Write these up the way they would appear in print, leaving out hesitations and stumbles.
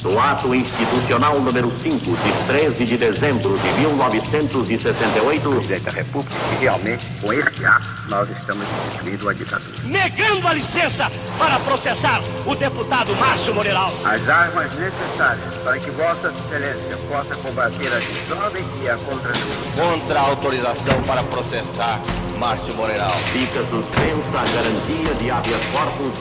do ato institucional número 5, de 13 de dezembro de 1968, o presidente da República, que realmente, com esse ato, nós estamos instituindo a ditadura. Negando a licença para processar o deputado Márcio Moreiral. As armas necessárias para que Vossa Excelência possa combater a desordem e a contra-revolução. Contra a autorização para processar Márcio Moreiral. Fica suspensa a garantia de habeas corpus.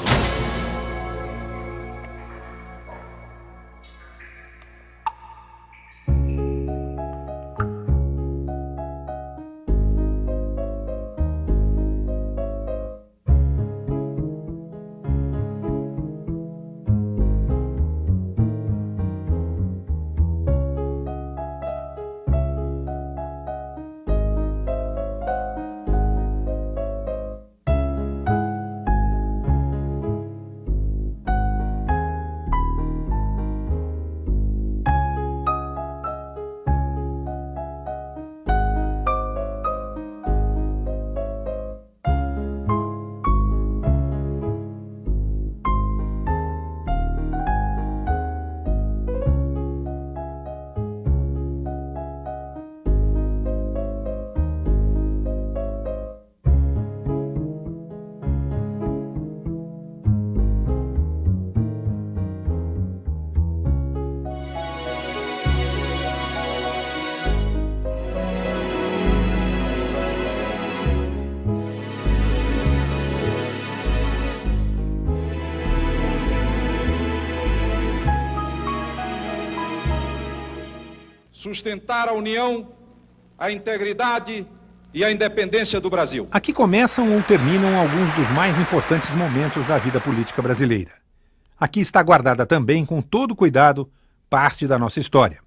Sustentar a união, a integridade e a independência do Brasil. Aqui começam ou terminam alguns dos mais importantes momentos da vida política brasileira. Aqui está guardada também, com todo cuidado, parte da nossa história.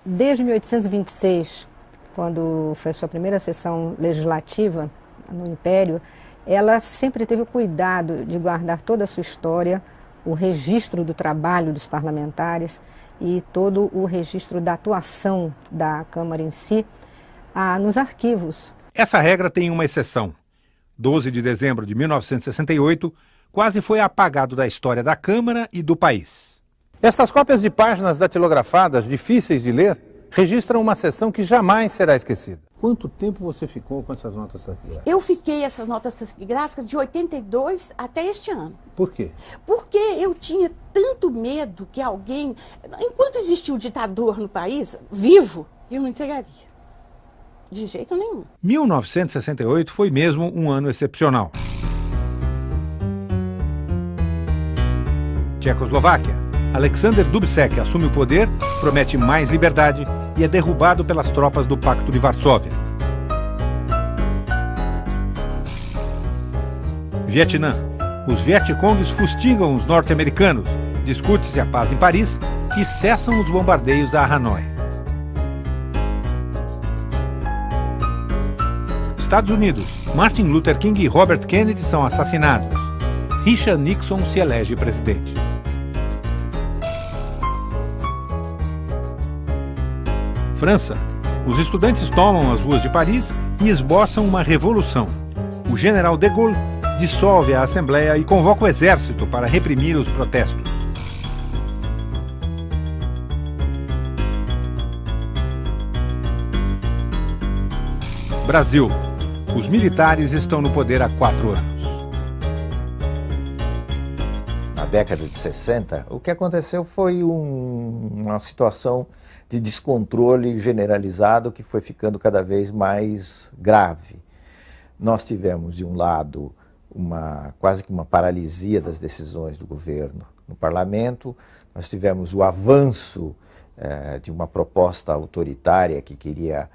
Desde 1826, quando foi a sua primeira sessão legislativa no Império, ela sempre teve o cuidado de guardar toda a sua história, o registro do trabalho dos parlamentares e todo o registro da atuação da Câmara em si, nos arquivos. Essa regra tem uma exceção. 12 de dezembro de 1968 quase foi apagado da história da Câmara e do país. Estas cópias de páginas datilografadas, difíceis de ler, registram uma sessão que jamais será esquecida. Quanto tempo você ficou com essas notas taquigráficas? Eu fiquei essas notas taquigráficas de 82 até este ano. Por quê? Porque eu tinha tanto medo que alguém, enquanto existia o ditador no país, vivo, eu não entregaria. De jeito nenhum. 1968 foi mesmo um ano excepcional. Tchecoslováquia. Alexander Dubček assume o poder, promete mais liberdade e é derrubado pelas tropas do Pacto de Varsóvia. Vietnã. Os Vietcongs fustigam os norte-americanos, discute-se a paz em Paris e cessam os bombardeios a Hanoi. Estados Unidos. Martin Luther King e Robert Kennedy são assassinados. Richard Nixon se elege presidente. França. Os estudantes tomam as ruas de Paris e esboçam uma revolução. O general de Gaulle dissolve a Assembleia e convoca o exército para reprimir os protestos. Brasil. Os militares estão no poder há 4 anos. Na década de 60, o que aconteceu foi uma situação de descontrole generalizado que foi ficando cada vez mais grave. Nós tivemos, de um lado, quase que uma paralisia das decisões do governo no parlamento, nós tivemos o avanço de uma proposta autoritária que queria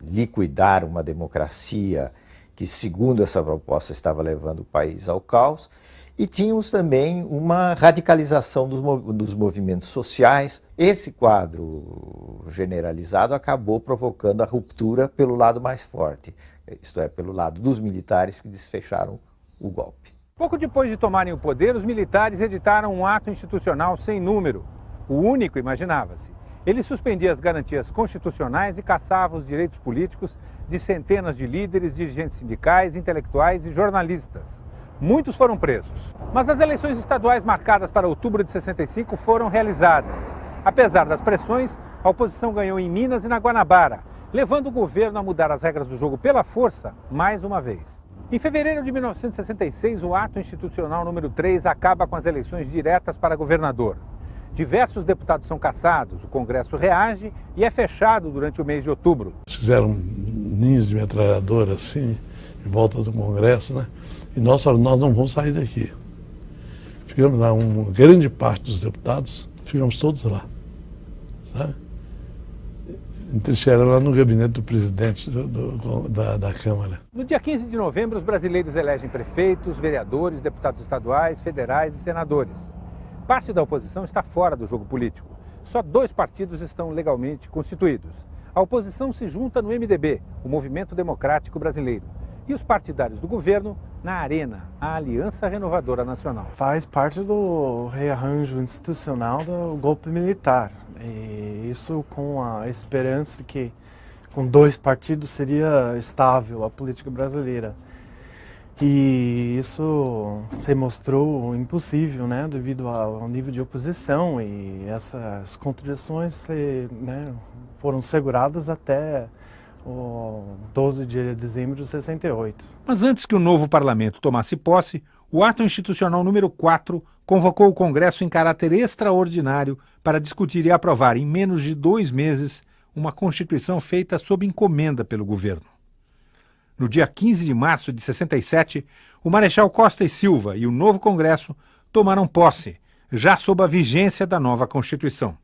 liquidar uma democracia que, segundo essa proposta, estava levando o país ao caos, e tínhamos também uma radicalização dos movimentos sociais. Esse quadro generalizado acabou provocando a ruptura pelo lado mais forte, isto é, pelo lado dos militares que desfecharam o golpe. Pouco depois de tomarem o poder, os militares editaram um ato institucional sem número. O único, imaginava-se. Ele suspendia as garantias constitucionais e caçava os direitos políticos de centenas de líderes, dirigentes sindicais, intelectuais e jornalistas. Muitos foram presos. Mas as eleições estaduais marcadas para outubro de 65 foram realizadas. Apesar das pressões, a oposição ganhou em Minas e na Guanabara, levando o governo a mudar as regras do jogo pela força mais uma vez. Em fevereiro de 1966, o ato institucional número 3 acaba com as eleições diretas para governador. Diversos deputados são cassados, o Congresso reage e é fechado durante o mês de outubro. Fizeram ninhos de metralhadora assim, em volta do Congresso, né? E nós não vamos sair daqui. Ficamos lá, uma grande parte dos deputados, ficamos todos lá, sabe? Entrincheiraram lá no gabinete do presidente da Câmara. No dia 15 de novembro, os brasileiros elegem prefeitos, vereadores, deputados estaduais, federais e senadores. Parte da oposição está fora do jogo político. Só 2 partidos estão legalmente constituídos. A oposição se junta no MDB, o Movimento Democrático Brasileiro, e os partidários do governo na Arena, a Aliança Renovadora Nacional. Faz parte do rearranjo institucional do golpe militar. E isso com a esperança de que com 2 partidos seria estável a política brasileira. E isso se mostrou impossível, né, devido ao nível de oposição, e essas contradições foram seguradas até o 12 de dezembro de 68. Mas antes que o novo parlamento tomasse posse, o ato institucional número 4 convocou o Congresso em caráter extraordinário para discutir e aprovar em menos de 2 meses uma Constituição feita sob encomenda pelo governo. No dia 15 de março de 67, o Marechal Costa e Silva e o novo Congresso tomaram posse, já sob a vigência da nova Constituição.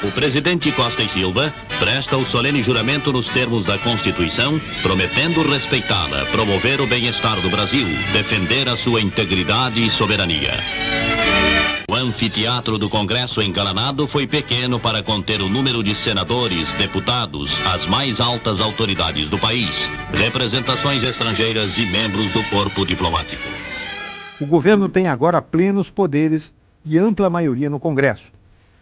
O presidente Costa e Silva presta o solene juramento nos termos da Constituição, prometendo respeitá-la, promover o bem-estar do Brasil, defender a sua integridade e soberania. O anfiteatro do Congresso engalanado foi pequeno para conter o número de senadores, deputados, as mais altas autoridades do país, representações estrangeiras e membros do corpo diplomático. O governo tem agora plenos poderes e ampla maioria no Congresso,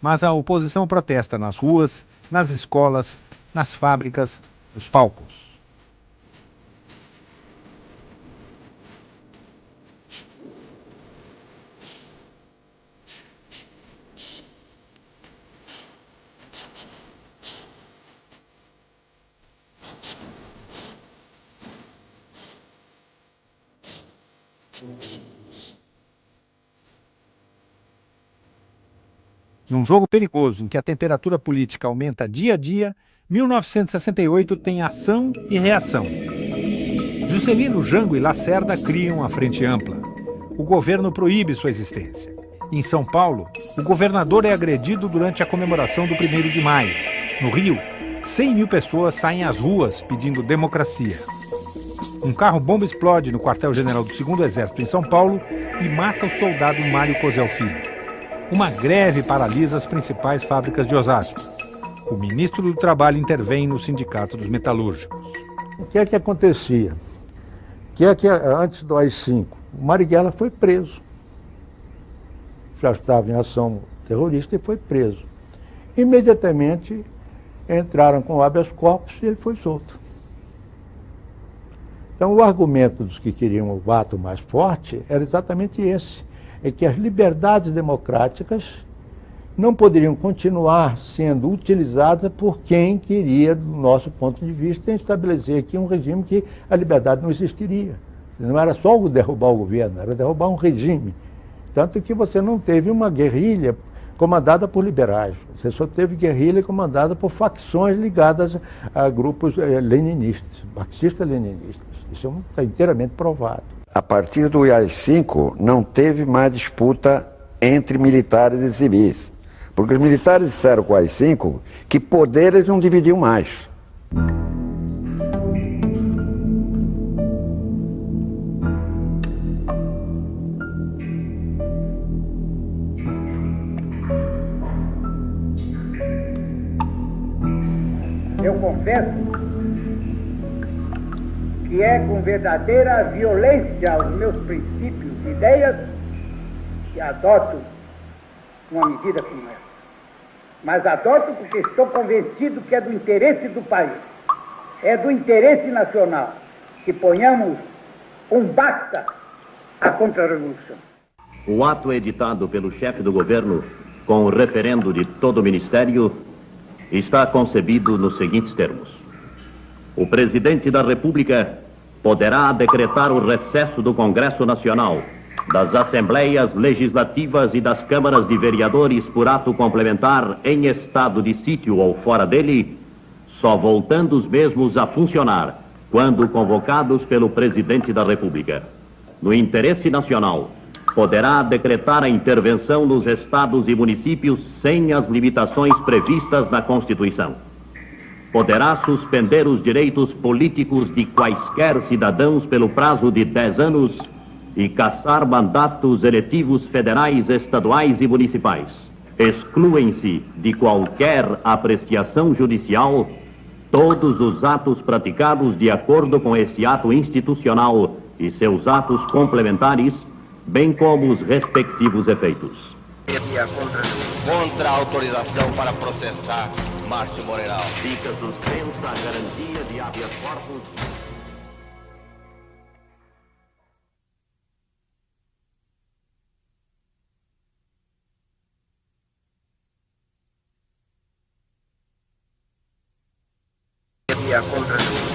mas a oposição protesta nas ruas, nas escolas, nas fábricas, nos palcos. Num jogo perigoso em que a temperatura política aumenta dia a dia, 1968 tem ação e reação. Juscelino, Jango e Lacerda criam a Frente Ampla. O governo proíbe sua existência. Em São Paulo, o governador é agredido durante a comemoração do 1º de maio. No Rio, 100 mil pessoas saem às ruas pedindo democracia. Um carro-bomba explode no quartel-general do 2º Exército em São Paulo e mata o soldado Mário Cosel Filho. Uma greve paralisa as principais fábricas de Osasco. O ministro do Trabalho intervém no Sindicato dos Metalúrgicos. O que é que acontecia? Antes do AI-5, o Marighella foi preso. Já estava em ação terrorista e foi preso. Imediatamente entraram com habeas corpus e ele foi solto. Então o argumento dos que queriam o ato mais forte era exatamente esse. É que as liberdades democráticas não poderiam continuar sendo utilizadas por quem queria, do nosso ponto de vista, estabelecer aqui um regime que a liberdade não existiria. Não era só derrubar o governo, era derrubar um regime. Tanto que você não teve uma guerrilha comandada por liberais, você só teve guerrilha comandada por facções ligadas a grupos leninistas, marxistas-leninistas. Isso está inteiramente provado. A partir do AI-5, não teve mais disputa entre militares e civis. Porque os militares disseram com o AI-5 que poderes não dividiam mais. Eu confesso que é com verdadeira violência aos meus princípios e ideias que adoto uma medida como essa. Mas adoto porque estou convencido que é do interesse do país, é do interesse nacional, que ponhamos um basta à contra-revolução. O ato editado pelo chefe do governo, com o referendo de todo o Ministério, está concebido nos seguintes termos. O presidente da República poderá decretar o recesso do Congresso Nacional, das Assembleias Legislativas e das Câmaras de Vereadores por ato complementar em estado de sítio ou fora dele, só voltando os mesmos a funcionar quando convocados pelo presidente da República. No interesse nacional, poderá decretar a intervenção nos estados e municípios sem as limitações previstas na Constituição. Poderá suspender os direitos políticos de quaisquer cidadãos pelo prazo de 10 anos e cassar mandatos eletivos federais, estaduais e municipais. Excluem-se de qualquer apreciação judicial todos os atos praticados de acordo com este ato institucional e seus atos complementares, bem como os respectivos efeitos. Contra a autorização para processar Márcio Moreira. Fica suspensa a garantia de habeas corpus.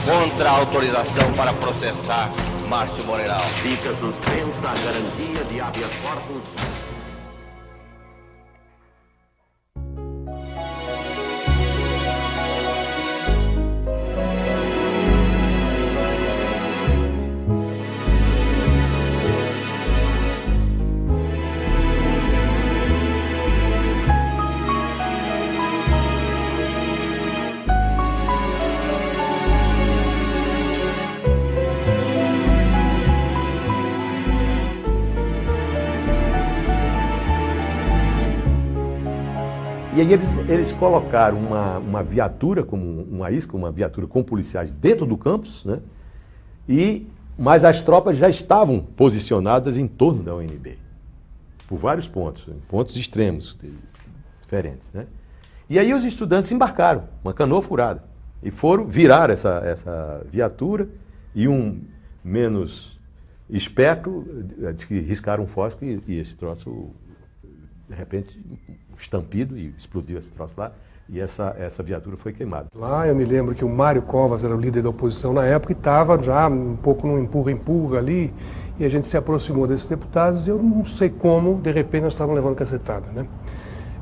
Contra a autorização para processar Márcio Moreira. Fica suspensa a garantia de habeas corpus. E aí eles colocaram uma viatura, como uma isca, uma viatura com policiais dentro do campus, né? Mas as tropas já estavam posicionadas em torno da UNB, por vários pontos extremos, diferentes, né? E aí os estudantes embarcaram, uma canoa furada, e foram virar essa viatura, e um menos esperto disse que riscaram um fósforo e esse troço, de repente, estampido e explodiu esse troço lá, e essa viatura foi queimada. Lá eu me lembro que o Mário Covas era o líder da oposição na época e estava já um pouco num empurra-empurra ali, e a gente se aproximou desses deputados e eu não sei como, de repente nós estávamos levando cacetada, né?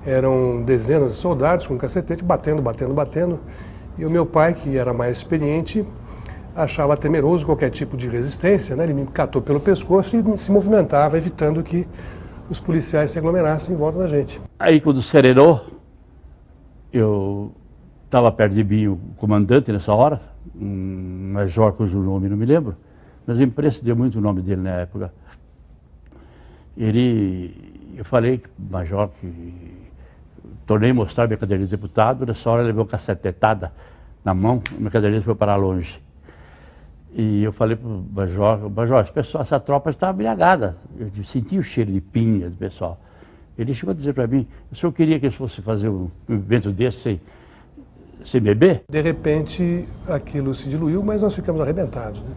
Eram dezenas de soldados com cacetete batendo, e o meu pai, que era mais experiente, achava temeroso qualquer tipo de resistência, né? Ele me catou pelo pescoço e se movimentava, evitando que os policiais se aglomerassem em volta da gente. Aí quando serenou, eu estava perto de mim o comandante nessa hora, um major cujo nome não me lembro, mas a imprensa deu muito o nome dele na época. Eu falei que o major, que tornei mostrar minha cadeirinha de deputado, nessa hora ele levou cacetetada na mão, a minha cadeirinha foi parar longe. E eu falei para o Major, essa tropa está embriagada. Eu senti o cheiro de pinga do pessoal. Ele chegou a dizer para mim, o senhor queria que eles fossem fazer um evento desse sem beber? De repente, aquilo se diluiu, mas nós ficamos arrebentados, né?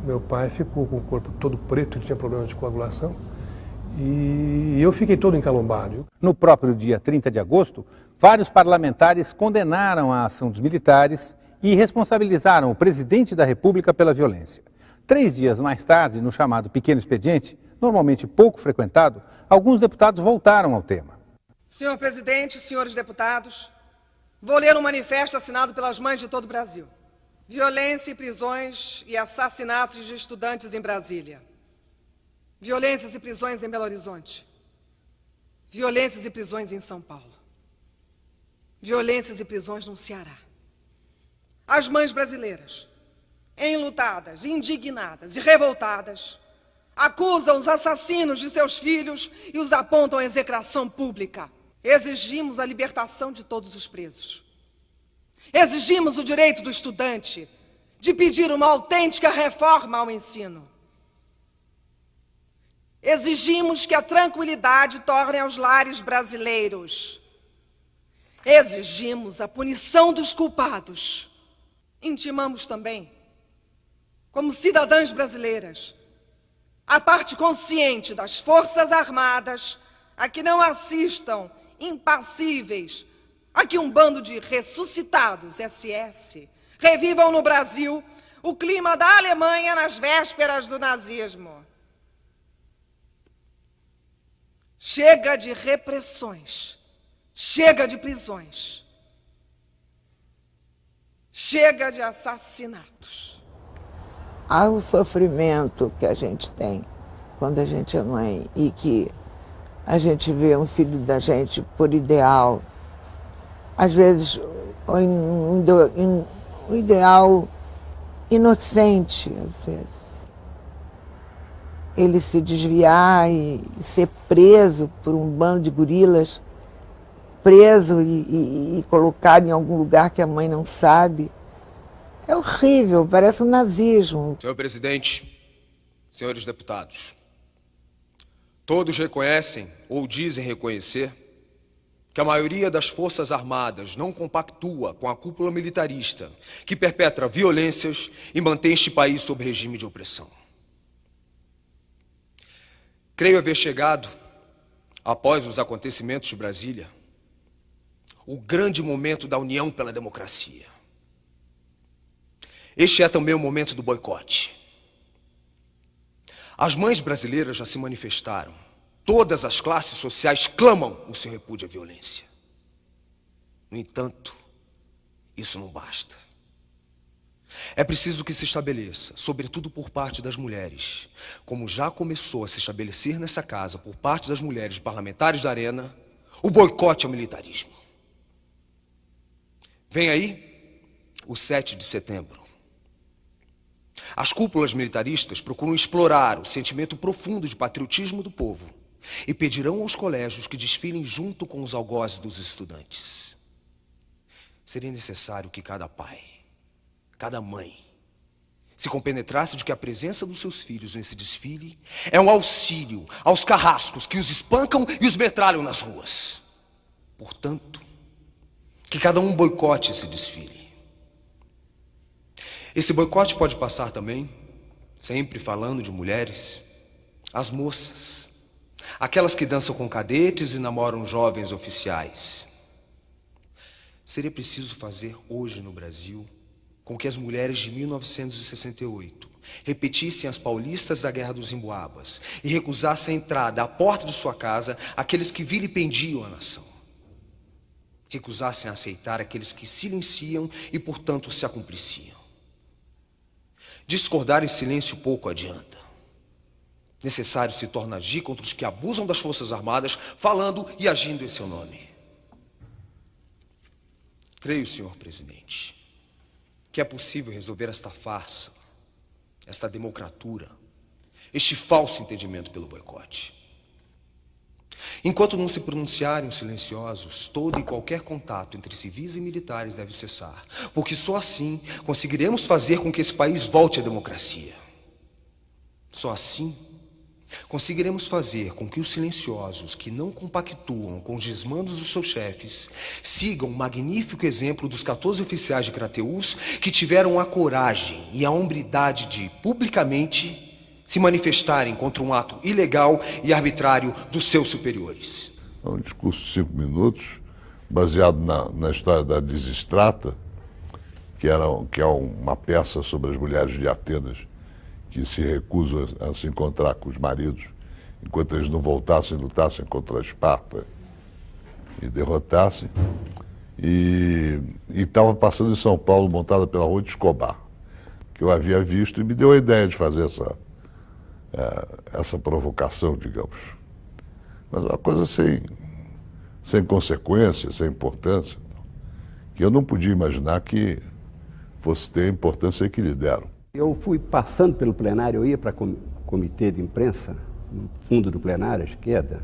Meu pai ficou com o corpo todo preto, tinha problemas de coagulação, e eu fiquei todo encalombado. No próprio dia 30 de agosto, vários parlamentares condenaram a ação dos militares e responsabilizaram o presidente da República pela violência. 3 dias mais tarde, no chamado pequeno expediente, normalmente pouco frequentado, alguns deputados voltaram ao tema. Senhor presidente, senhores deputados, vou ler um manifesto assinado pelas mães de todo o Brasil. Violência e prisões e assassinatos de estudantes em Brasília. Violências e prisões em Belo Horizonte. Violências e prisões em São Paulo. Violências e prisões no Ceará. As mães brasileiras, enlutadas, indignadas e revoltadas, acusam os assassinos de seus filhos e os apontam à execração pública. Exigimos a libertação de todos os presos. Exigimos o direito do estudante de pedir uma autêntica reforma ao ensino. Exigimos que a tranquilidade torne aos lares brasileiros. Exigimos a punição dos culpados. Intimamos também, como cidadãs brasileiras, a parte consciente das Forças Armadas, a que não assistam impassíveis a que um bando de ressuscitados SS revivam no Brasil o clima da Alemanha nas vésperas do nazismo. Chega de repressões, chega de prisões, chega de assassinatos. Há o sofrimento que a gente tem quando a gente é mãe e que a gente vê um filho da gente por ideal, às vezes um ideal inocente, às vezes. Ele se desviar e ser preso por um bando de gorilas, preso e colocado em algum lugar que a mãe não sabe. É horrível, parece um nazismo. Senhor presidente, senhores deputados, todos reconhecem ou dizem reconhecer que a maioria das Forças Armadas não compactua com a cúpula militarista que perpetra violências e mantém este país sob regime de opressão. Creio haver chegado, após os acontecimentos de Brasília, o grande momento da união pela democracia. Este é também o momento do boicote. As mães brasileiras já se manifestaram. Todas as classes sociais clamam o seu repúdio à violência. No entanto, isso não basta. É preciso que se estabeleça, sobretudo por parte das mulheres, como já começou a se estabelecer nessa casa por parte das mulheres parlamentares da Arena, o boicote ao militarismo. Vem aí o 7 de setembro. As cúpulas militaristas procuram explorar o sentimento profundo de patriotismo do povo e pedirão aos colégios que desfilem junto com os algozes dos estudantes. Seria necessário que cada pai, cada mãe, se compenetrasse de que a presença dos seus filhos nesse desfile é um auxílio aos carrascos que os espancam e os metralham nas ruas. Portanto, que cada um boicote esse desfile. Esse boicote pode passar também, sempre falando de mulheres, as moças, aquelas que dançam com cadetes e namoram jovens oficiais. Seria preciso fazer hoje no Brasil com que as mulheres de 1968 repetissem as paulistas da Guerra dos Emboabas e recusassem a entrada à porta de sua casa aqueles que vilipendiam a nação. Recusassem a aceitar aqueles que silenciam e, portanto, se acumpliciam. Discordar em silêncio pouco adianta. Necessário se torna agir contra os que abusam das Forças Armadas, falando e agindo em seu nome. Creio, senhor presidente, que é possível resolver esta farsa, esta democratura, este falso entendimento pelo boicote. Enquanto não se pronunciarem os silenciosos, todo e qualquer contato entre civis e militares deve cessar, porque só assim conseguiremos fazer com que esse país volte à democracia. Só assim conseguiremos fazer com que os silenciosos, que não compactuam com os desmandos dos seus chefes, sigam o magnífico exemplo dos 14 oficiais de Crateús que tiveram a coragem e a hombridade de, publicamente, se manifestarem contra um ato ilegal e arbitrário dos seus superiores. É um discurso de 5 minutos, baseado na história da Disistrata, que é uma peça sobre as mulheres de Atenas que se recusam a se encontrar com os maridos enquanto eles não voltassem e lutassem contra a Esparta e derrotassem. E estava passando em São Paulo, montada pela Rua de Escobar, que eu havia visto e me deu a ideia de fazer essa provocação, digamos. Mas uma coisa sem consequência, sem importância, que eu não podia imaginar que fosse ter a importância que lhe deram. Eu fui passando pelo plenário, eu ia para o comitê de imprensa, no fundo do plenário, à esquerda,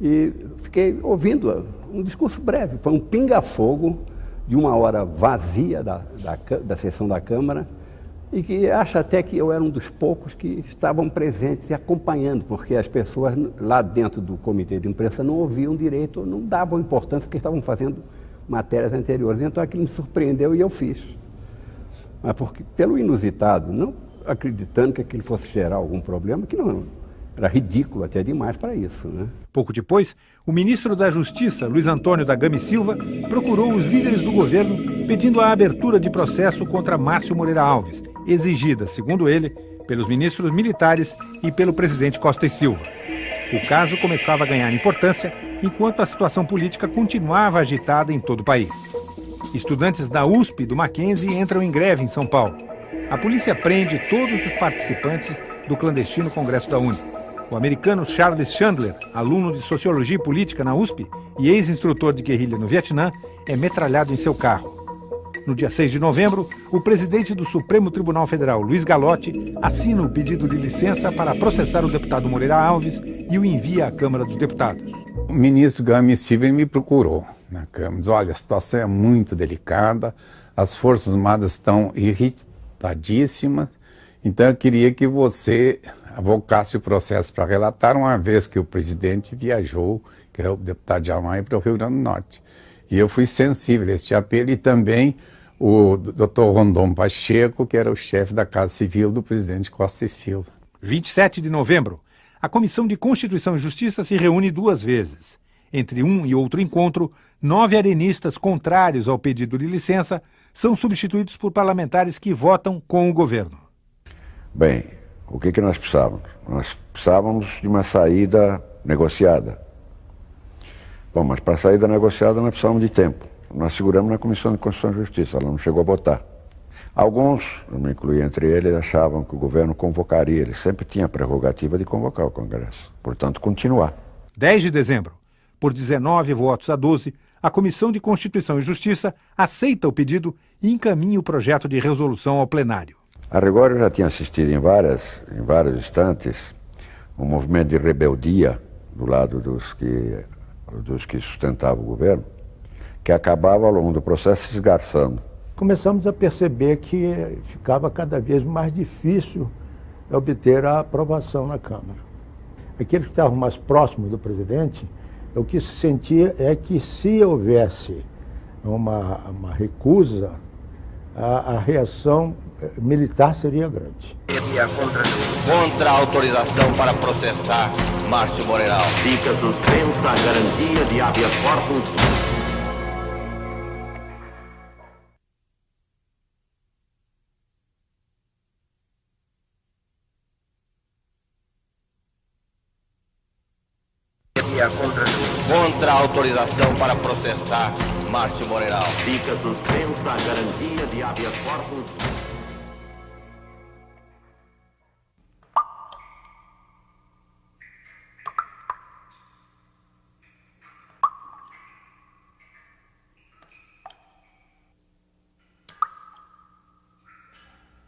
e fiquei ouvindo um discurso breve. Foi um pinga-fogo de 1 hora vazia da sessão da Câmara, e que acho até que eu era um dos poucos que estavam presentes e acompanhando, porque as pessoas lá dentro do comitê de imprensa não ouviam direito, não davam importância, porque estavam fazendo matérias anteriores. Então aquilo me surpreendeu e eu fiz. Mas porque, pelo inusitado, não, acreditando que aquilo fosse gerar algum problema, que não era ridículo até demais para isso, né? Pouco depois, o ministro da Justiça, Luiz Antônio da Gama e Silva, procurou os líderes do governo pedindo a abertura de processo contra Márcio Moreira Alves, exigida, segundo ele, pelos ministros militares e pelo presidente Costa e Silva. O caso começava a ganhar importância enquanto a situação política continuava agitada em todo o país. Estudantes da USP e do Mackenzie entram em greve em São Paulo. A polícia prende todos os participantes do clandestino Congresso da UNE. O americano Charles Chandler, aluno de Sociologia e Política na USP e ex-instrutor de guerrilha no Vietnã, é metralhado em seu carro. No dia 6 de novembro, o presidente do Supremo Tribunal Federal, Luiz Gallotti, assina o pedido de licença para processar o deputado Moreira Alves e o envia à Câmara dos Deputados. O ministro Gama e Silva me procurou na Câmara. Diz, olha, a situação é muito delicada, as Forças Armadas estão irritadíssimas, então eu queria que você avocasse o processo para relatar, uma vez que o presidente viajou, que é o deputado Jamai, para o Rio Grande do Norte. E eu fui sensível a este apelo, e também o Dr. Rondon Pacheco, que era o chefe da Casa Civil do presidente Costa e Silva. 27 de novembro, a Comissão de Constituição e Justiça se reúne 2 vezes. Entre um e outro encontro, 9 arenistas contrários ao pedido de licença são substituídos por parlamentares que votam com o governo. Bem, o que nós precisávamos? Nós precisávamos de uma saída negociada. Bom, mas para a saída negociada nós precisávamos de tempo. Nós seguramos na Comissão de Constituição e Justiça, ela não chegou a votar. Alguns, eu me incluí entre eles, achavam que o governo convocaria, ele sempre tinha a prerrogativa de convocar o Congresso, portanto continuar. 10 de dezembro, por 19 votos a 12, a Comissão de Constituição e Justiça aceita o pedido e encaminha o projeto de resolução ao plenário. A rigor, eu já tinha assistido em vários instantes um movimento de rebeldia do lado dos que sustentavam o governo, que acabava ao longo do processo se esgarçando. Começamos a perceber que ficava cada vez mais difícil obter a aprovação na Câmara. Aqueles que estavam mais próximos do presidente, o que se sentia é que se houvesse uma recusa, a reação militar seria grande. Contra a autorização para processar Márcio Moreira Alves. Fica suspensa a garantia de habeas corpus. Contra a autorização para processar Márcio Moreira Alves. Fica suspensa a garantia de habeas corpus.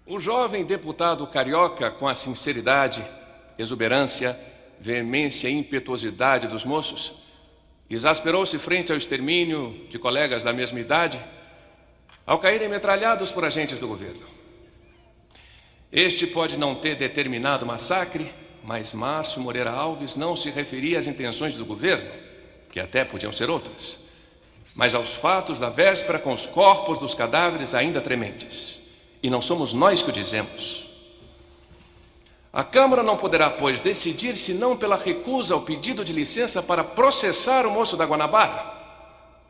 O jovem deputado carioca, com a sinceridade, exuberância, veemência e impetuosidade dos moços, exasperou-se frente ao extermínio de colegas da mesma idade, ao caírem metralhados por agentes do governo. Este pode não ter determinado o massacre, mas Márcio Moreira Alves não se referia às intenções do governo, que até podiam ser outras, mas aos fatos da véspera com os corpos dos cadáveres ainda trementes. E não somos nós que o dizemos. A Câmara não poderá, pois, decidir senão pela recusa ao pedido de licença para processar o moço da Guanabara.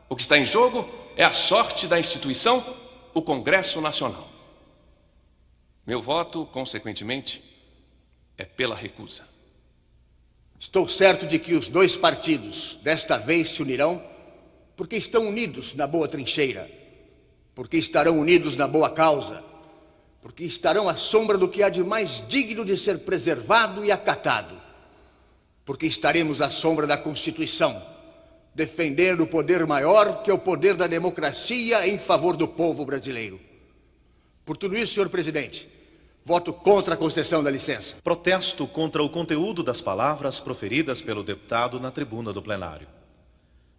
O que está em jogo é a sorte da instituição, o Congresso Nacional. Meu voto, consequentemente, é pela recusa. Estou certo de que os 2 partidos desta vez se unirão porque estão unidos na boa trincheira, porque estarão unidos na boa causa, porque estarão à sombra do que há de mais digno de ser preservado e acatado, porque estaremos à sombra da Constituição, defendendo o poder maior que é o poder da democracia em favor do povo brasileiro. Por tudo isso, senhor presidente, voto contra a concessão da licença. Protesto contra o conteúdo das palavras proferidas pelo deputado na tribuna do plenário.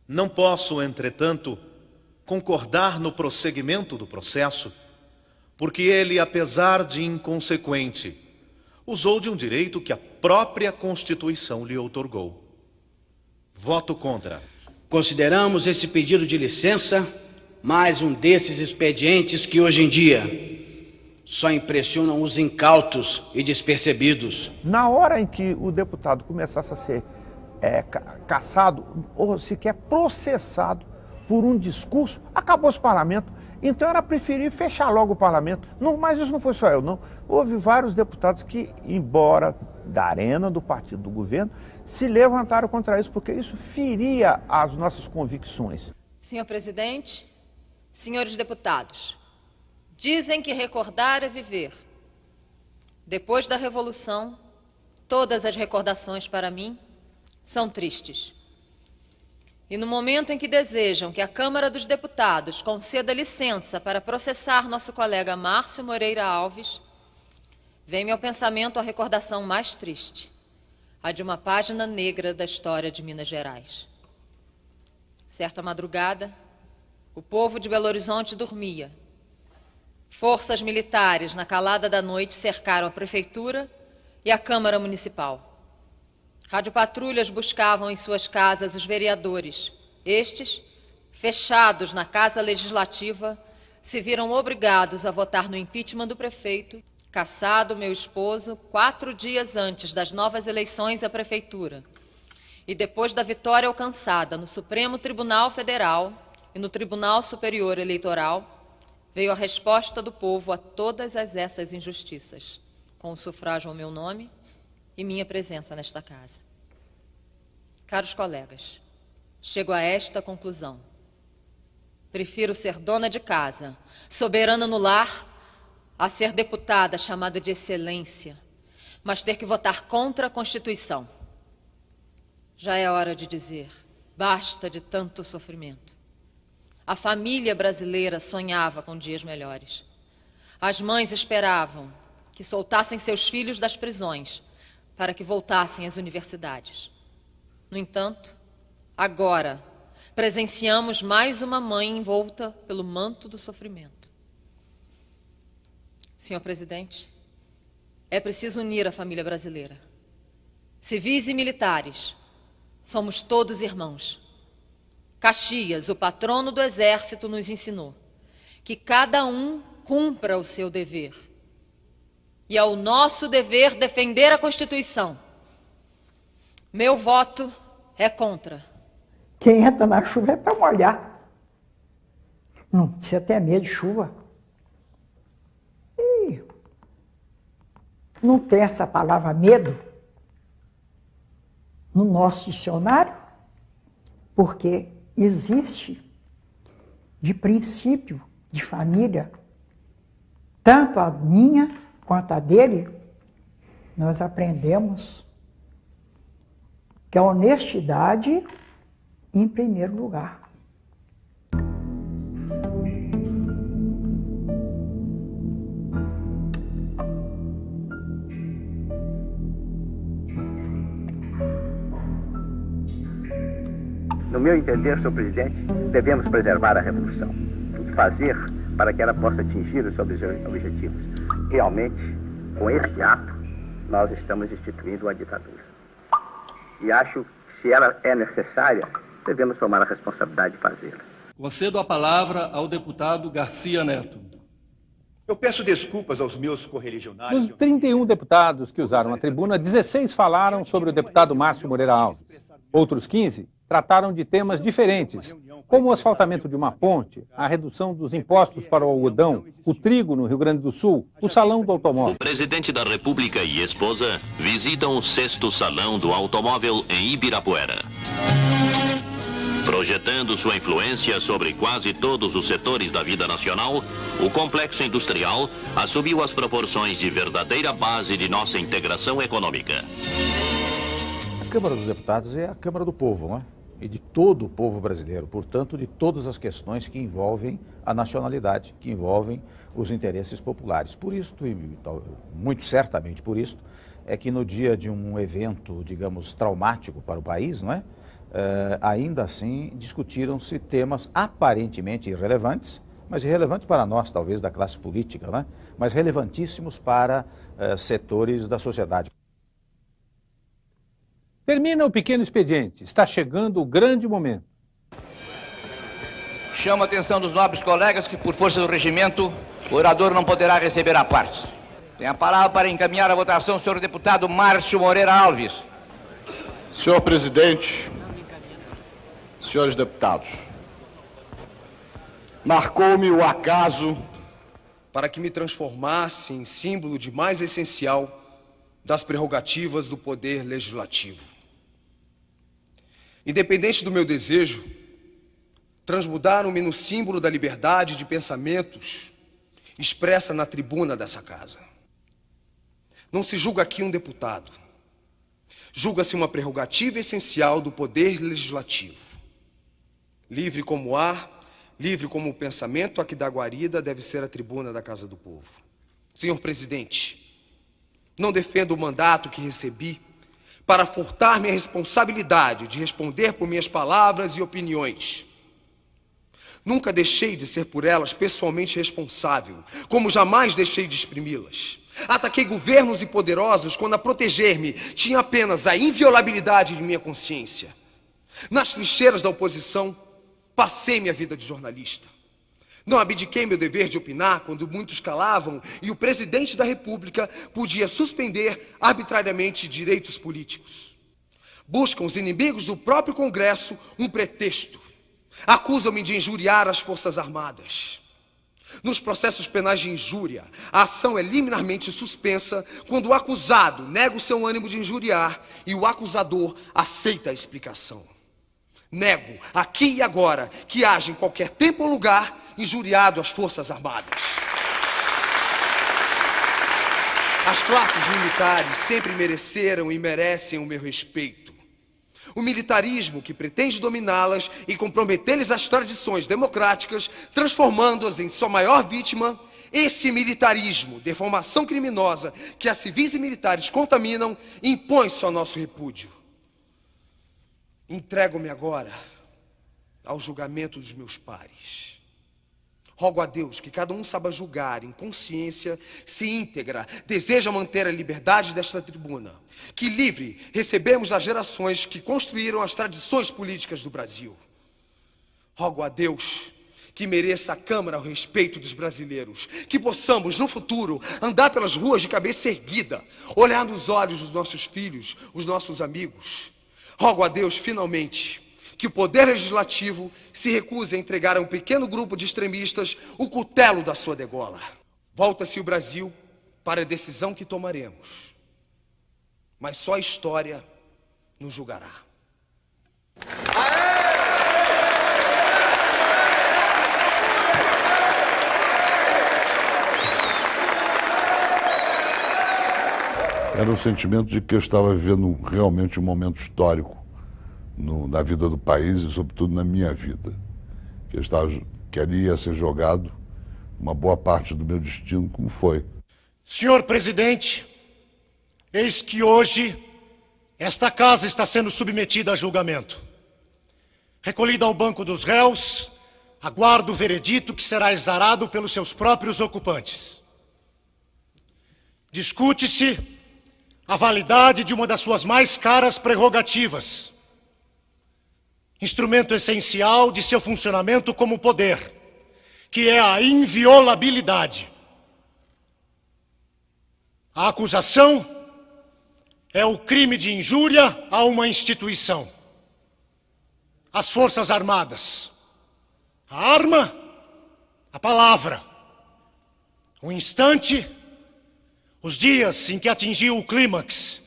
Não posso, entretanto, concordar no prosseguimento do processo, porque ele, apesar de inconsequente, usou de um direito que a própria Constituição lhe outorgou. Voto contra. Consideramos esse pedido de licença mais um desses expedientes que hoje em dia só impressionam os incautos e despercebidos. Na hora em que o deputado começasse a ser caçado ou sequer processado por um discurso, acabou esse parlamento. Então era preferir fechar logo o parlamento. Não, mas isso não foi só eu, não. Houve vários deputados que, embora da arena do partido do governo, se levantaram contra isso, porque isso feria as nossas convicções. Senhor presidente, senhores deputados, dizem que recordar é viver. Depois da Revolução, todas as recordações para mim são tristes. E no momento em que desejam que a Câmara dos Deputados conceda licença para processar nosso colega Márcio Moreira Alves, vem-me ao pensamento a recordação mais triste, a de uma página negra da história de Minas Gerais. Certa madrugada, o povo de Belo Horizonte dormia. Forças militares, na calada da noite, cercaram a prefeitura e a Câmara Municipal. Radiopatrulhas buscavam em suas casas os vereadores. Estes, fechados na Casa Legislativa, se viram obrigados a votar no impeachment do prefeito, cassado meu esposo 4 dias antes das novas eleições à prefeitura. E depois da vitória alcançada no Supremo Tribunal Federal e no Tribunal Superior Eleitoral, veio a resposta do povo a todas essas injustiças, com o sufrágio ao meu nome e minha presença nesta casa. Caros colegas, chego a esta conclusão. Prefiro ser dona de casa, soberana no lar, a ser deputada chamada de excelência, mas ter que votar contra a Constituição. Já é hora de dizer, basta de tanto sofrimento. A família brasileira sonhava com dias melhores. As mães esperavam que soltassem seus filhos das prisões para que voltassem às universidades. No entanto, agora presenciamos mais uma mãe envolta pelo manto do sofrimento. Senhor presidente, é preciso unir a família brasileira. Civis e militares, somos todos irmãos. Caxias, o patrono do Exército, nos ensinou que cada um cumpra o seu dever. E é o nosso dever defender a Constituição. Meu voto é contra. Quem entra na chuva é para molhar. Não precisa ter medo de chuva. E não tem essa palavra medo no nosso dicionário, porque existe de princípio de família, tanto a minha quanto a dele, nós aprendemos que a honestidade em primeiro lugar. No meu entender, senhor presidente, devemos preservar a Revolução e fazer para que ela possa atingir os seus objetivos. Realmente, com este ato, nós estamos instituindo a ditadura. E acho que, se ela é necessária, devemos tomar a responsabilidade de fazê-la. Concedo a palavra ao deputado Garcia Neto. Eu peço desculpas aos meus correligionários. Dos 31 deputados que usaram a tribuna, 16 falaram sobre o deputado Márcio Moreira Alves. Outros 15 trataram de temas diferentes, como o asfaltamento de uma ponte, a redução dos impostos para o algodão, o trigo no Rio Grande do Sul, o Salão do Automóvel. O presidente da República e esposa visitam o 6º Salão do Automóvel em Ibirapuera. Projetando sua influência sobre quase todos os setores da vida nacional, o complexo industrial assumiu as proporções de verdadeira base de nossa integração econômica. A Câmara dos Deputados é a Câmara do povo, não é? E de todo o povo brasileiro, portanto, de todas as questões que envolvem a nacionalidade, que envolvem os interesses populares. Por isso, e muito certamente por isso, é que no dia de um evento, digamos, traumático para o país, não é? Ainda assim, discutiram-se temas aparentemente irrelevantes, mas irrelevantes para nós, talvez, da classe política, né? Mas relevantíssimos para setores da sociedade. Termina o pequeno expediente. Está chegando o grande momento. Chamo a atenção dos nobres colegas que, por força do regimento, o orador não poderá receber a parte. Tem a palavra para encaminhar a votação o senhor deputado Márcio Moreira Alves. Senhor presidente, senhores deputados, marcou-me o acaso para que me transformasse em símbolo de mais essencial das prerrogativas do poder legislativo. Independente do meu desejo, transmudaram-me no símbolo da liberdade de pensamentos expressa na tribuna dessa casa. Não se julga aqui um deputado. Julga-se uma prerrogativa essencial do poder legislativo. Livre como o ar, livre como o pensamento, aqui da guarida deve ser a tribuna da Casa do Povo. Senhor presidente, não defendo o mandato que recebi para furtar minha responsabilidade de responder por minhas palavras e opiniões. Nunca deixei de ser por elas pessoalmente responsável, como jamais deixei de exprimi-las. Ataquei governos e poderosos quando a proteger-me tinha apenas a inviolabilidade de minha consciência. Nas trincheiras da oposição, passei minha vida de jornalista. Não abdiquei meu dever de opinar quando muitos calavam e o presidente da República podia suspender arbitrariamente direitos políticos. Buscam os inimigos do próprio Congresso um pretexto. Acusam-me de injuriar as Forças Armadas. Nos processos penais de injúria, a ação é liminarmente suspensa quando o acusado nega o seu ânimo de injuriar e o acusador aceita a explicação. Nego, aqui e agora, que haja em qualquer tempo ou lugar injuriado às Forças Armadas. As classes militares sempre mereceram e merecem o meu respeito. O militarismo que pretende dominá-las e comprometer-lhes as tradições democráticas, transformando-as em sua maior vítima, esse militarismo, deformação criminosa que as civis e militares contaminam, impõe-se ao nosso repúdio. Entrego-me agora ao julgamento dos meus pares. Rogo a Deus que cada um saiba julgar em consciência se íntegra deseja manter a liberdade desta tribuna, que livre recebemos das gerações que construíram as tradições políticas do Brasil. Rogo a Deus que mereça a Câmara o respeito dos brasileiros, que possamos no futuro andar pelas ruas de cabeça erguida, olhar nos olhos dos nossos filhos, os nossos amigos. Rogo a Deus, finalmente, que o Poder Legislativo se recuse a entregar a um pequeno grupo de extremistas o cutelo da sua degola. Volta-se o Brasil para a decisão que tomaremos, mas só a história nos julgará. Era o sentimento de que eu estava vivendo realmente um momento histórico na vida do país e, sobretudo, na minha vida. Que ali ia ser jogado uma boa parte do meu destino, como foi. Senhor presidente, eis que hoje esta casa está sendo submetida a julgamento. Recolhida ao banco dos réus, aguardo o veredito que será exarado pelos seus próprios ocupantes. Discute-se a validade de uma das suas mais caras prerrogativas, instrumento essencial de seu funcionamento como poder, que é a inviolabilidade. A acusação é o crime de injúria a uma instituição. As Forças Armadas. A arma, a palavra. O instante, os dias em que atingiu o clímax,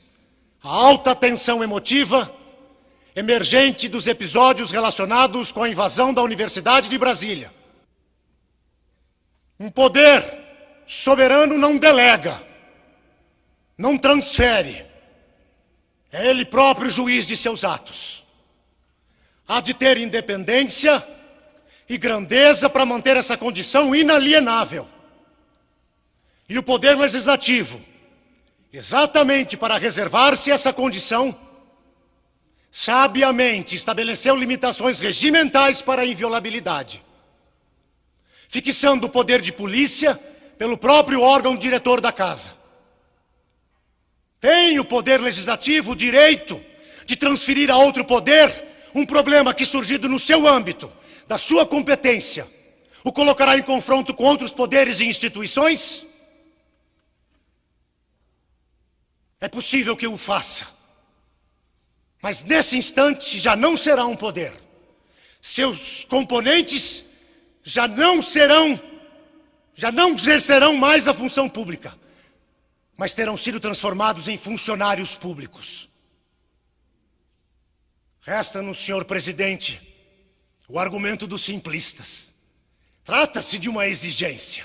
a alta tensão emotiva emergente dos episódios relacionados com a invasão da Universidade de Brasília. Um poder soberano não delega, não transfere. É ele próprio juiz de seus atos. Há de ter independência e grandeza para manter essa condição inalienável. E o Poder Legislativo, exatamente para reservar-se essa condição, sabiamente estabeleceu limitações regimentais para a inviolabilidade, fixando o poder de polícia pelo próprio órgão diretor da Casa. Tem o Poder Legislativo o direito de transferir a outro poder um problema que, surgido no seu âmbito, da sua competência, o colocará em confronto com outros poderes e instituições? É possível que o faça. Mas nesse instante já não será um poder. Seus componentes já não exercerão mais a função pública, mas terão sido transformados em funcionários públicos. Resta-nos, senhor presidente, o argumento dos simplistas. Trata-se de uma exigência.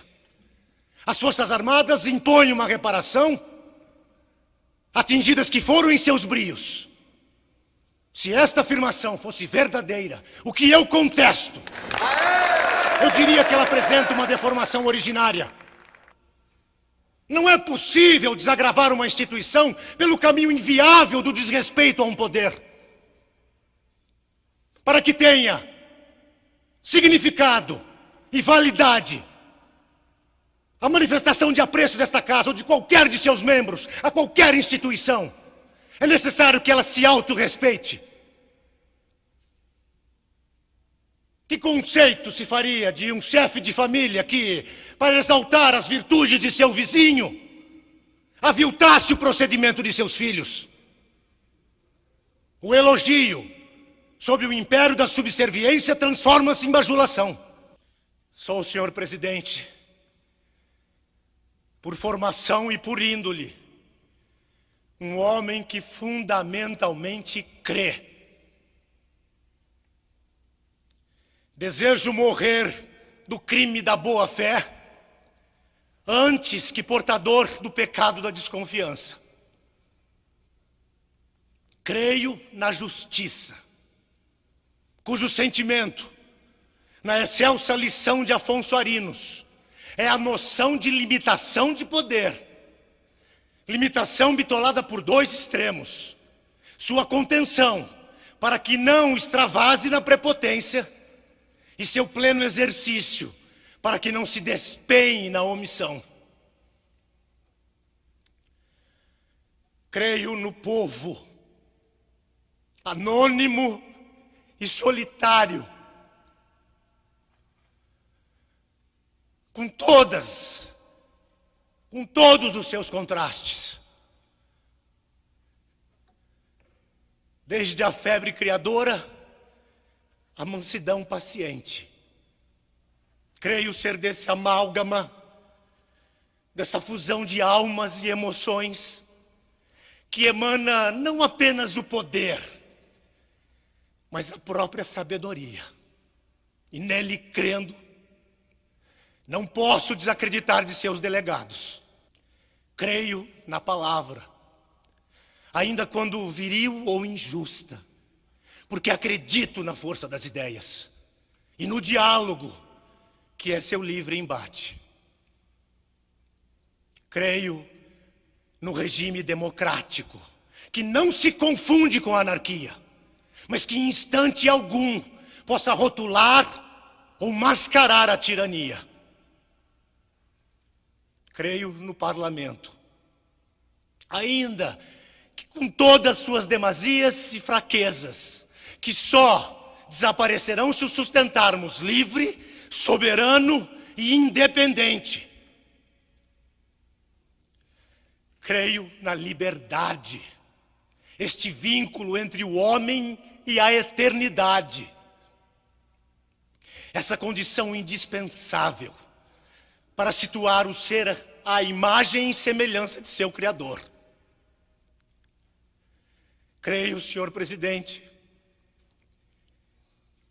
As Forças Armadas impõem uma reparação, atingidas que foram em seus brios. Se esta afirmação fosse verdadeira, o que eu contesto, eu diria que ela apresenta uma deformação originária. Não é possível desagravar uma instituição pelo caminho inviável do desrespeito a um poder. Para que tenha significado e validade, a manifestação de apreço desta casa ou de qualquer de seus membros a qualquer instituição, é necessário que ela se autorrespeite. Que conceito se faria de um chefe de família que, para exaltar as virtudes de seu vizinho, aviltasse o procedimento de seus filhos? O elogio, sob o império da subserviência, transforma-se em bajulação. Sou o senhor presidente, por formação e por índole, um homem que fundamentalmente crê. Desejo morrer do crime da boa-fé antes que portador do pecado da desconfiança. Creio na justiça, cujo sentimento, na excelsa lição de Afonso Arinos, é a noção de limitação de poder. Limitação bitolada por dois extremos. Sua contenção, para que não extravase na prepotência, e seu pleno exercício, para que não se despenhe na omissão. Creio no povo, anônimo e solitário, com todos os seus contrastes. Desde a febre criadora, a mansidão paciente. Creio ser desse amálgama, dessa fusão de almas e emoções, que emana não apenas o poder, mas a própria sabedoria. E nele crendo, não posso desacreditar de seus delegados. Creio na palavra, ainda quando viril ou injusta, porque acredito na força das ideias e no diálogo, que é seu livre embate. Creio no regime democrático, que não se confunde com a anarquia, mas que em instante algum possa rotular ou mascarar a tirania. Creio no parlamento, ainda que com todas suas demasias e fraquezas, que só desaparecerão se o sustentarmos livre, soberano e independente. Creio na liberdade, este vínculo entre o homem e a eternidade. Essa condição indispensável para situar o ser à imagem e semelhança de seu Criador. Creio, senhor presidente,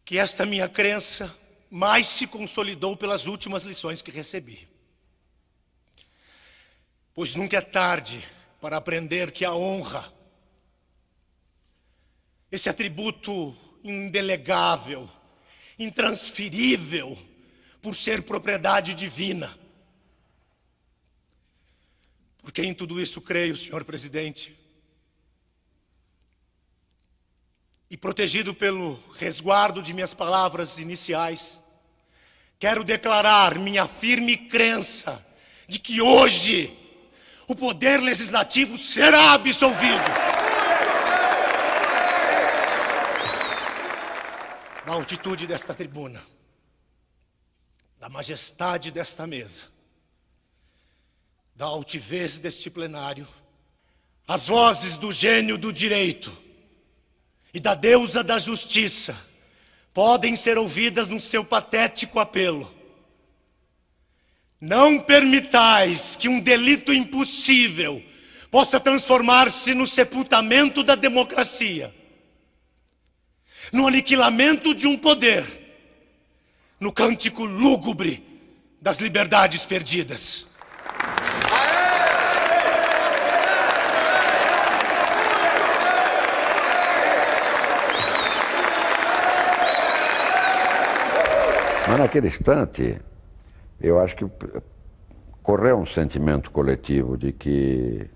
que esta minha crença mais se consolidou pelas últimas lições que recebi. Pois nunca é tarde para aprender que a honra, esse atributo indelegável, intransferível, por ser propriedade divina. Porque em tudo isso creio, senhor presidente, e protegido pelo resguardo de minhas palavras iniciais, quero declarar minha firme crença de que hoje o poder legislativo será absolvido. da altitude desta tribuna, da majestade desta mesa, da altivez deste plenário, as vozes do gênio do direito e da deusa da justiça podem ser ouvidas no seu patético apelo. Não permitais que um delito impossível possa transformar-se no sepultamento da democracia, no aniquilamento de um poder, no cântico lúgubre das liberdades perdidas. Mas naquele instante, eu acho que correu um sentimento coletivo de que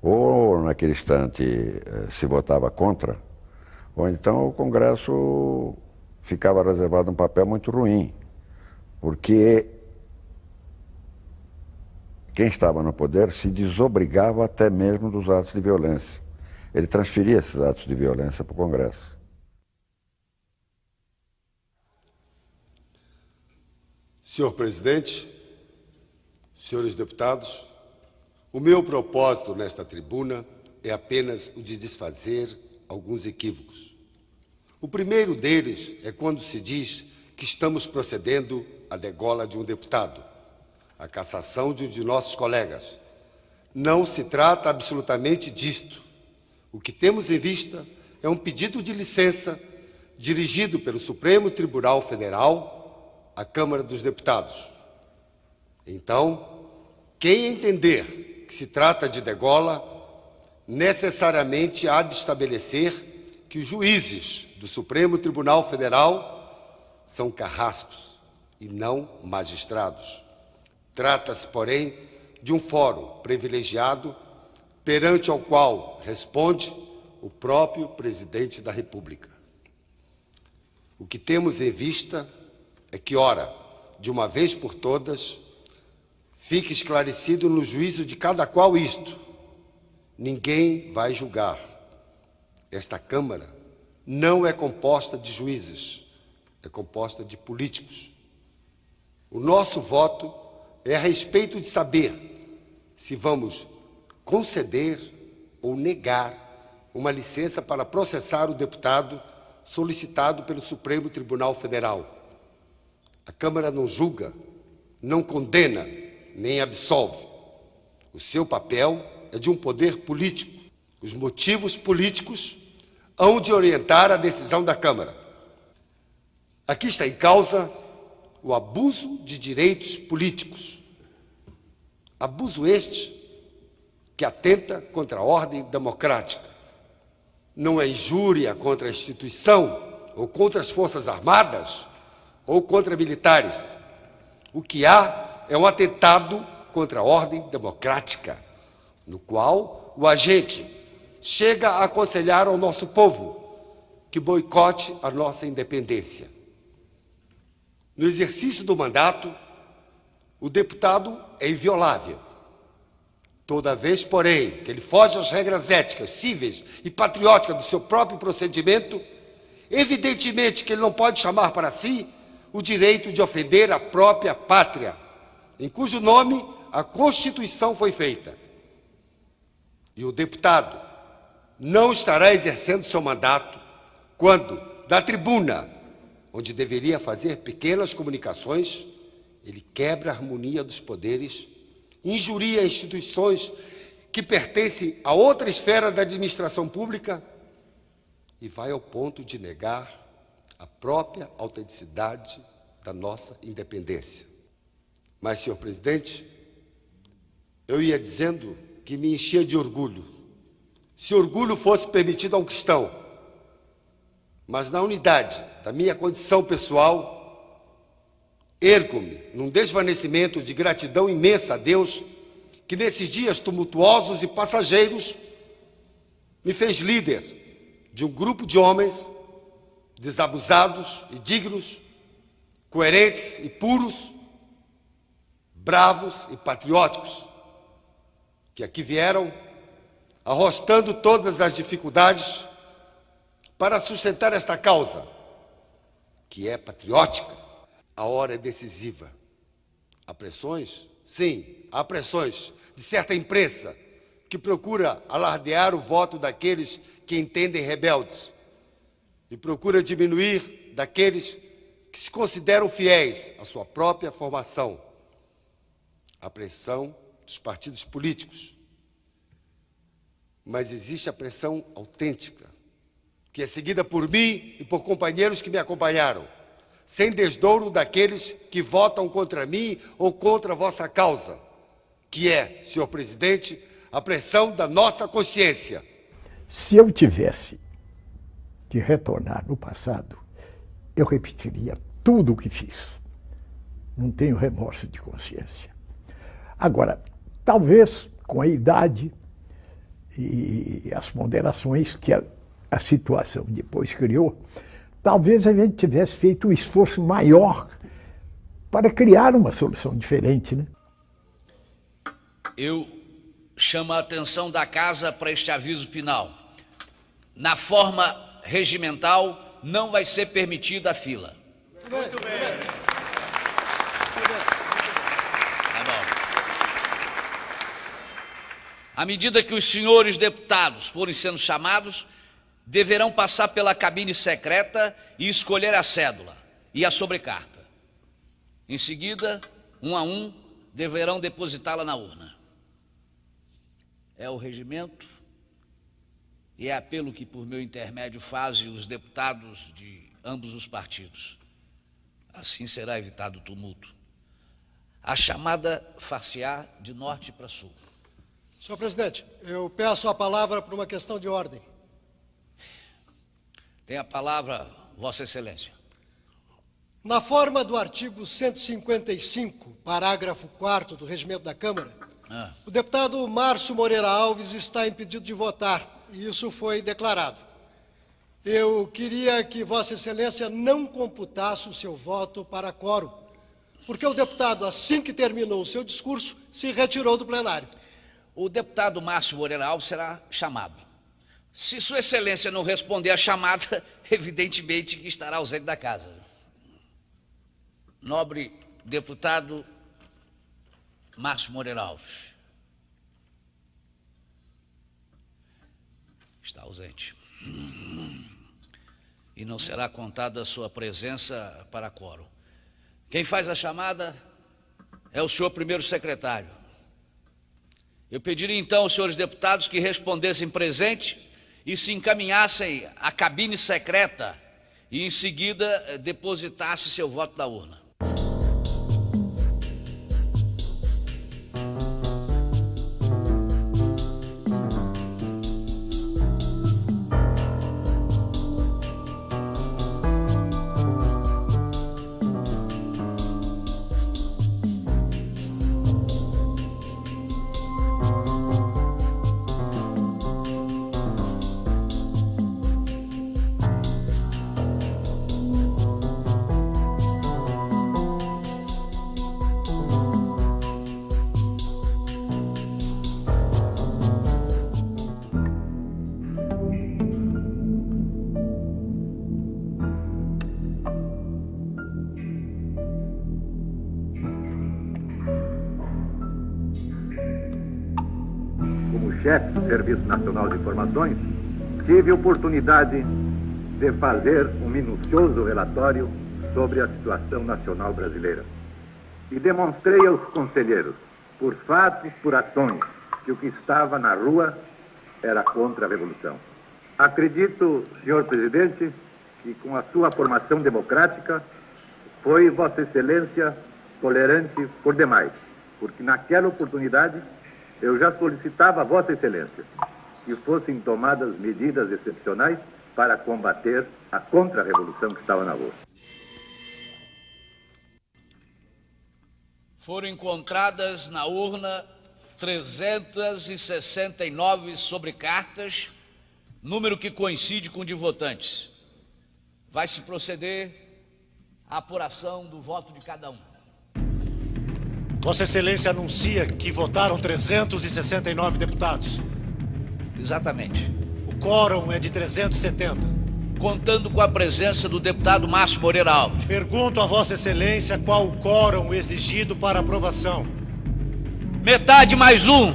ou naquele instante se votava contra, ou então o Congresso ficava reservado um papel muito ruim, porque quem estava no poder se desobrigava até mesmo dos atos de violência. Ele transferia esses atos de violência para o Congresso. Senhor presidente, senhores deputados, o meu propósito nesta tribuna é apenas o de desfazer alguns equívocos. O primeiro deles é quando se diz que estamos procedendo à degola de um deputado, a cassação de um de nossos colegas. Não se trata absolutamente disto. O que temos em vista é um pedido de licença dirigido pelo Supremo Tribunal Federal à Câmara dos Deputados. Então, quem entender que se trata de degola, necessariamente há de estabelecer que os juízes do Supremo Tribunal Federal são carrascos e não magistrados. Trata-se, porém, de um fórum privilegiado perante ao qual responde o próprio presidente da República. O que temos em vista é que, ora, de uma vez por todas, fique esclarecido no juízo de cada qual isto: ninguém vai julgar. Esta Câmara não é composta de juízes, é composta de políticos. O nosso voto é a respeito de saber se vamos conceder ou negar uma licença para processar o deputado solicitado pelo Supremo Tribunal Federal. A Câmara não julga, não condena, nem absolve. O seu papel é de um poder político. Os motivos políticos hão de orientar a decisão da Câmara. Aqui está em causa o abuso de direitos políticos. Abuso este que atenta contra a ordem democrática. Não é injúria contra a instituição ou contra as Forças Armadas ou contra militares. O que há é um atentado contra a ordem democrática, no qual o agente chega a aconselhar ao nosso povo que boicote a nossa independência. No exercício do mandato, o deputado é inviolável. Toda vez, porém, que ele foge às regras éticas, cíveis e patrióticas do seu próprio procedimento, evidentemente que ele não pode chamar para si o direito de ofender a própria pátria, em cujo nome a Constituição foi feita. E o deputado não estará exercendo seu mandato quando, da tribuna, onde deveria fazer pequenas comunicações, ele quebra a harmonia dos poderes, injuria instituições que pertencem a outra esfera da administração pública e vai ao ponto de negar a própria autenticidade da nossa independência. Mas, senhor presidente, eu ia dizendo que me enchia de orgulho. Se orgulho fosse permitido a um cristão, mas na unidade da minha condição pessoal, ergo-me num desvanecimento de gratidão imensa a Deus, que nesses dias tumultuosos e passageiros me fez líder de um grupo de homens desabusados e dignos, coerentes e puros, bravos e patrióticos, que aqui vieram arrostando todas as dificuldades para sustentar esta causa, que é patriótica. A hora é decisiva. Há pressões? Sim, há pressões de certa imprensa que procura alardear o voto daqueles que entendem rebeldes e procura diminuir daqueles que se consideram fiéis à sua própria formação. A pressão dos partidos políticos. Mas existe a pressão autêntica, que é seguida por mim e por companheiros que me acompanharam, sem desdouro daqueles que votam contra mim ou contra a vossa causa, que é, senhor presidente, a pressão da nossa consciência. Se eu tivesse que retornar no passado, eu repetiria tudo o que fiz. Não tenho remorso de consciência. Agora, talvez com a idade e as ponderações que a situação depois criou, talvez a gente tivesse feito um esforço maior para criar uma solução diferente, né? Eu chamo a atenção da casa para este aviso final. Na forma regimental, não vai ser permitida a fila. Muito bem. Tá bom. À medida que os senhores deputados forem sendo chamados, deverão passar pela cabine secreta e escolher a cédula e a sobrecarta. Em seguida, um a um, deverão depositá-la na urna. É o regimento e é apelo que, por meu intermédio, fazem os deputados de ambos os partidos. Assim será evitado o tumulto. A chamada far-se-á de norte para sul. Senhor presidente, eu peço a palavra por uma questão de ordem. Tem a palavra, Vossa Excelência. Na forma do artigo 155, parágrafo 4º do Regimento da Câmara, o deputado Márcio Moreira Alves está impedido de votar, e isso foi declarado. Eu queria que Vossa Excelência não computasse o seu voto para quórum, porque o deputado, assim que terminou o seu discurso, se retirou do plenário. O deputado Márcio Moreira Alves será chamado. Se Sua Excelência não responder à chamada, evidentemente que estará ausente da casa. Nobre deputado Márcio Moreira Alves. Está ausente. E não será contada a sua presença para quórum. Quem faz a chamada é o senhor primeiro secretário. Eu pediria então aos senhores deputados que respondessem presente e se encaminhassem à cabine secreta e em seguida depositassem seu voto na urna. chefe do Serviço Nacional de Informações, tive oportunidade de fazer um minucioso relatório sobre a situação nacional brasileira. E demonstrei aos conselheiros, por fatos, por ações, que o que estava na rua era contra a Revolução. Acredito, senhor presidente, que com a sua formação democrática foi Vossa Excelência tolerante por demais, porque naquela oportunidade eu já solicitava a Vossa Excelência que fossem tomadas medidas excepcionais para combater a contra-revolução que estava na rua. Foram encontradas na urna 369 sobrecartas, número que coincide com o de votantes. Vai se proceder à apuração do voto de cada um. Vossa Excelência anuncia que votaram 369 deputados. Exatamente. O quórum é de 370. contando com a presença do deputado Márcio Moreira Alves. Pergunto a Vossa Excelência qual o quórum exigido para aprovação. Metade mais um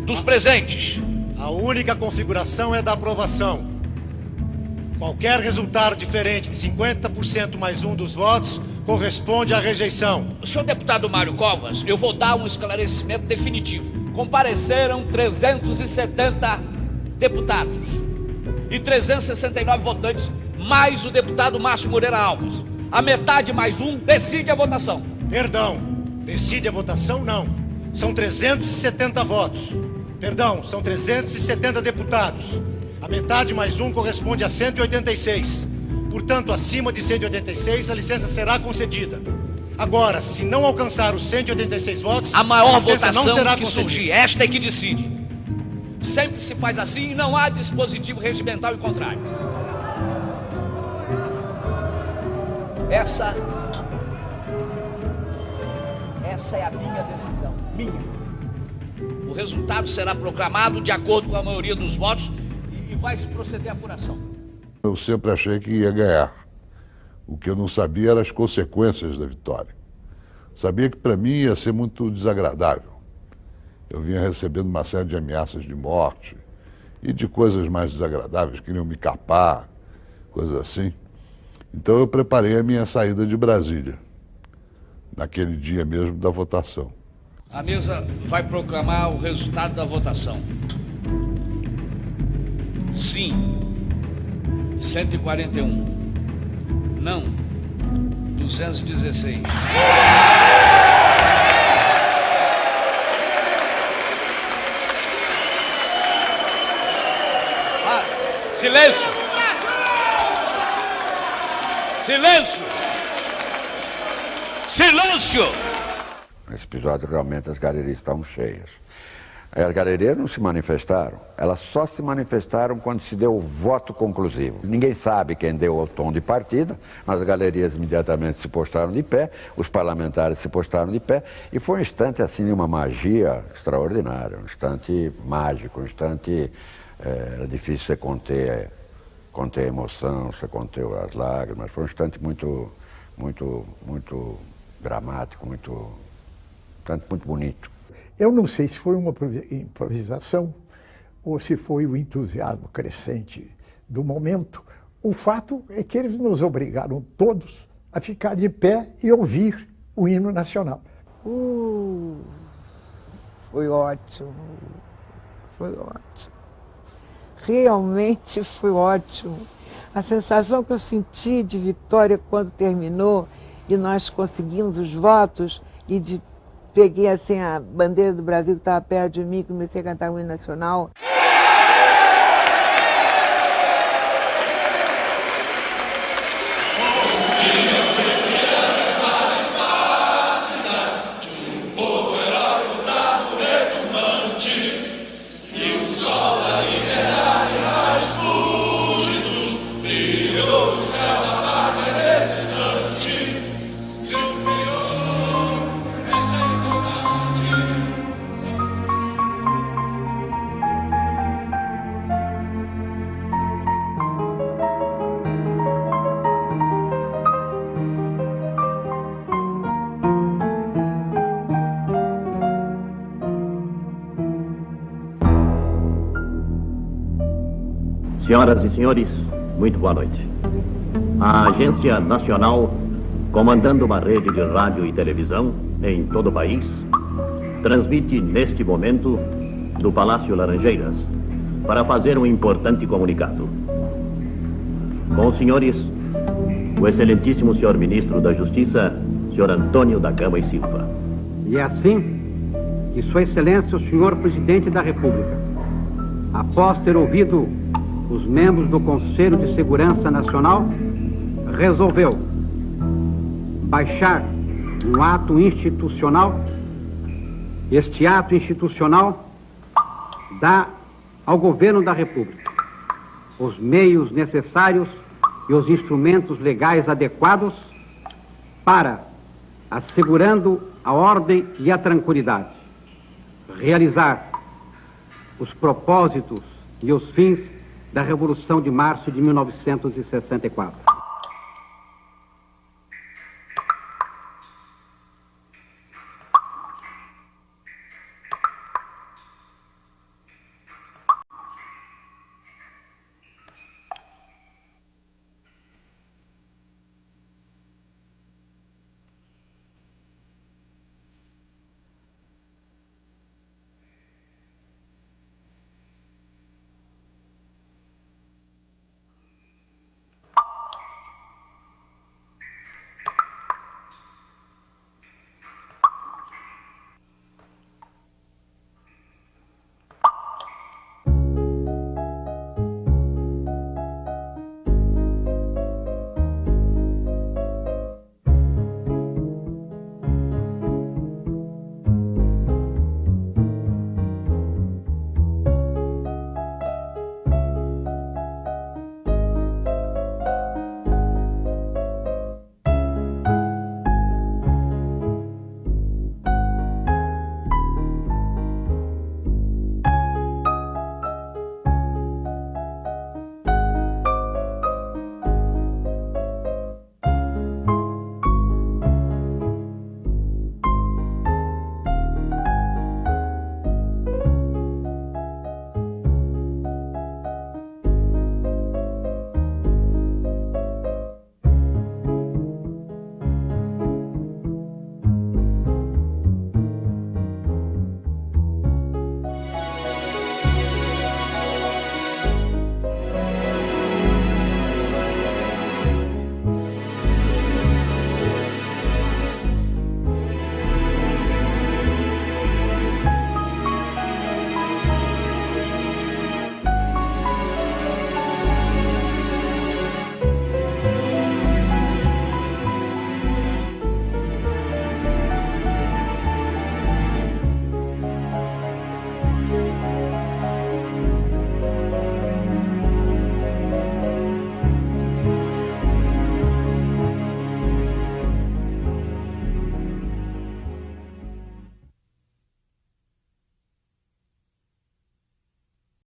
dos presentes. A única configuração é da aprovação. Qualquer resultado diferente de 50% mais um dos votos corresponde à rejeição. Senhor deputado Mário Covas, eu vou dar um esclarecimento definitivo. Compareceram 370 deputados e 369 votantes, mais o deputado Márcio Moreira Alves. A metade mais um decide a votação. Perdão, decide a votação não. São 370 votos. Perdão, são 370 deputados. A metade mais um corresponde a 186. Portanto, acima de 186, a licença será concedida. Agora, se não alcançar os 186 votos, a maior licença votação não será que concedida. surgir, esta é que decide. Sempre se faz assim e não há dispositivo regimental em contrário. Essa é a minha decisão, minha. O resultado será proclamado de acordo com a maioria dos votos e vai se proceder à apuração. Eu sempre achei que ia ganhar. O que eu não sabia eram as consequências da vitória. Sabia que para mim ia ser muito desagradável. Eu vinha recebendo uma série de ameaças de morte e de coisas mais desagradáveis, queriam me capar, coisas assim. Então eu preparei a minha saída de Brasília, naquele dia mesmo da votação. A mesa vai proclamar o resultado da votação. Sim, 141. Não, 216. Silêncio! Silêncio! Silêncio! Nesse episódio, realmente, as galerias estavam cheias. As galerias não se manifestaram, elas só se manifestaram quando se deu o voto conclusivo. Ninguém sabe quem deu o tom de partida, mas as galerias imediatamente se postaram de pé, os parlamentares se postaram de pé, e foi um instante, assim, de uma magia extraordinária, um instante mágico, um instante... Era difícil você conter a emoção, você conter as lágrimas. Foi um instante muito dramático, muito bonito. Eu não sei se foi uma improvisação ou se foi o entusiasmo crescente do momento. O fato é que eles nos obrigaram todos a ficar de pé e ouvir o hino nacional. Foi ótimo, foi ótimo. Realmente foi ótimo. A sensação que eu senti de vitória quando terminou e nós conseguimos os votos e peguei assim a bandeira do Brasil que estava perto de mim e comecei a cantar o hino nacional. Senhoras e senhores, muito boa noite. A Agência Nacional, comandando uma rede de rádio e televisão em todo o país, transmite neste momento do Palácio Laranjeiras para fazer um importante comunicado. Com os senhores, o excelentíssimo senhor ministro da Justiça, senhor Antônio da Gama e Silva. E é assim que Sua Excelência, o senhor Presidente da República, após ter ouvido os membros do Conselho de Segurança Nacional, resolveu baixar um ato institucional. Este ato institucional dá ao Governo da República os meios necessários e os instrumentos legais adequados para, assegurando a ordem e a tranquilidade, realizar os propósitos e os fins da Revolução de Março de 1964.